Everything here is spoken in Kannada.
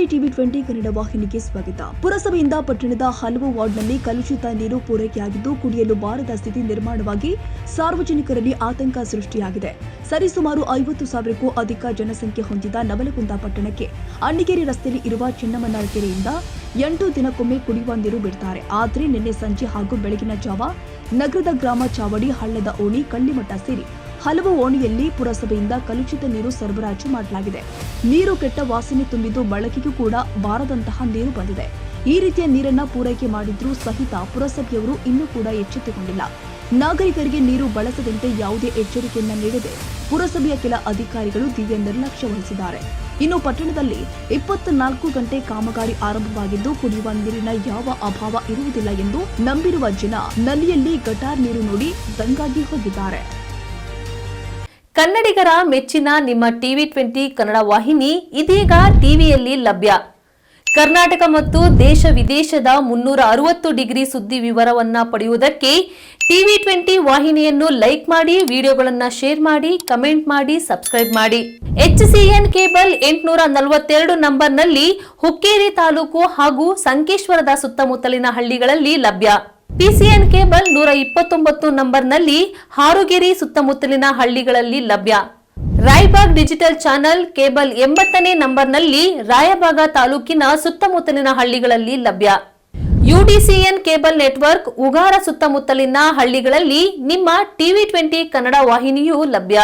ನಮಸ್ತೆ ಟಿವಿ 20 ಕನ್ನಡ ವಾಹಿನಿಗೆ ಸ್ವಾಗತ. ಪುರಸಭೆಯಿಂದ ಪಟ್ಟಣದ ಹಲವು ವಾರ್ಡ್ನಲ್ಲಿ ಕಲುಷಿತ ನೀರು ಪೂರೈಕೆಯಾಗಿದ್ದು ಕುಡಿಯಲು ಬಾರದ ಸ್ಥಿತಿ ನಿರ್ಮಾಣವಾಗಿ ಸಾರ್ವಜನಿಕರಲ್ಲಿ ಆತಂಕ ಸೃಷ್ಟಿಯಾಗಿದೆ. ಸರಿಸುಮಾರು 50,000ಕ್ಕೂ ಅಧಿಕ ಜನಸಂಖ್ಯೆ ಹೊಂದಿದ ನವಲಗುಂದ ಪಟ್ಟಣಕ್ಕೆ ಅಣ್ಣಿಗೇರಿ ರಸ್ತೆಯಲ್ಲಿ ಇರುವ ಚೆನ್ನಮ್ಮನ ಕೆರೆಯಿಂದ 8 ದಿನಕ್ಕೊಮ್ಮೆ ಕುಡಿಯುವ ನೀರು ಬಿಡ್ತಾರೆ. ಆದರೆ ನಿನ್ನೆ ಸಂಜೆ ಹಾಗೂ ಬೆಳಗಿನ ಜಾವ ನಗರದ ಗ್ರಾಮ ಚಾವಡಿ, ಹಳ್ಳದ ಓಣಿ, ಕಳ್ಳಿಮಠ ಸೇರಿ ಹಲವು ಓಣಿಯಲ್ಲಿ ಪುರಸಭೆಯಿಂದ ಕಲುಷಿತ ನೀರು ಸರಬರಾಜು ಮಾಡಲಾಗಿದೆ. ನೀರು ಕೆಟ್ಟ ವಾಸನೆ ತುಂಬಿದ್ದು ಬಳಕೆಗೂ ಕೂಡ ಬಾರದಂತಹ ನೀರು ಬಂದಿದೆ. ಈ ರೀತಿಯ ನೀರನ್ನ ಪೂರೈಕೆ ಮಾಡಿದ್ರೂ ಸಹಿತ ಪುರಸಭೆಯವರು ಇನ್ನೂ ಕೂಡ ಎಚ್ಚೆತ್ತುಕೊಂಡಿಲ್ಲ. ನಾಗರಿಕರಿಗೆ ನೀರು ಬಳಸದಂತೆ ಯಾವುದೇ ಎಚ್ಚರಿಕೆಯನ್ನ ನೀಡದೆ ಪುರಸಭೆಯ ಕೆಲ ಅಧಿಕಾರಿಗಳು ದಿವ್ಯ ನಿರ್ಲಕ್ಷ್ಯ ವಹಿಸಿದ್ದಾರೆ. ಇನ್ನು ಪಟ್ಟಣದಲ್ಲಿ 24 ಗಂಟೆ ಕಾಮಗಾರಿ ಆರಂಭವಾಗಿದ್ದು ಕುಡಿಯುವ ನೀರಿನ ಯಾವ ಅಭಾವ ಇರುವುದಿಲ್ಲ ಎಂದು ನಂಬಿರುವ ಜನ ನಲ್ಲಿಯಲ್ಲಿ ಗಟಾರ್ ನೀರು ನೋಡಿ ದಂಗಾಗಿ ಹೋಗಿದ್ದಾರೆ. ಕನ್ನಡಿಗರ ಮೆಚ್ಚಿನ ನಿಮ್ಮ ಟಿವಿ 20 ಕನ್ನಡ ವಾಹಿನಿ ಇದೀಗ ಟಿವಿಯಲ್ಲಿ ಲಭ್ಯ. ಕರ್ನಾಟಕ ಮತ್ತು ದೇಶ ವಿದೇಶದ 360 ಡಿಗ್ರಿ ಸುದ್ದಿ ವಿವರವನ್ನ ಪಡೆಯುವುದಕ್ಕೆ ಟಿವಿ 20 ವಾಹಿನಿಯನ್ನು ಲೈಕ್ ಮಾಡಿ, ವಿಡಿಯೋಗಳನ್ನು ಶೇರ್ ಮಾಡಿ, ಕಮೆಂಟ್ ಮಾಡಿ, ಸಬ್ಸ್ಕ್ರೈಬ್ ಮಾಡಿ. HCN ಕೇಬಲ್ 842 ನಂಬರ್ನಲ್ಲಿ ಹುಕ್ಕೇರಿ ತಾಲೂಕು ಹಾಗೂ ಸಂಕೇಶ್ವರದ ಸುತ್ತಮುತ್ತಲಿನ ಹಳ್ಳಿಗಳಲ್ಲಿ ಲಭ್ಯ. PCN ಕೇಬಲ್ 129 ನಂಬರ್ನಲ್ಲಿ ಹಾರುಗೆರೆ ಸುತ್ತಮುತ್ತಲಿನ ಹಳ್ಳಿಗಳಲ್ಲಿ ಲಭ್ಯ. ರಾಯಬಾಗ್ ಡಿಜಿಟಲ್ ಚಾನೆಲ್ ಕೇಬಲ್ 80ನೇ ನಂಬರ್ನಲ್ಲಿ ರಾಯಬಾಗ ತಾಲೂಕಿನ ಸುತ್ತಮುತ್ತಲಿನ ಹಳ್ಳಿಗಳಲ್ಲಿ ಲಭ್ಯ. UDCN ಕೇಬಲ್ ನೆಟ್ವರ್ಕ್ ಉಗಾರ ಸುತ್ತಮುತ್ತಲಿನ ಹಳ್ಳಿಗಳಲ್ಲಿ ನಿಮ್ಮ ಟಿವಿ 20 ಕನ್ನಡ ವಾಹಿನಿಯೂ ಲಭ್ಯ.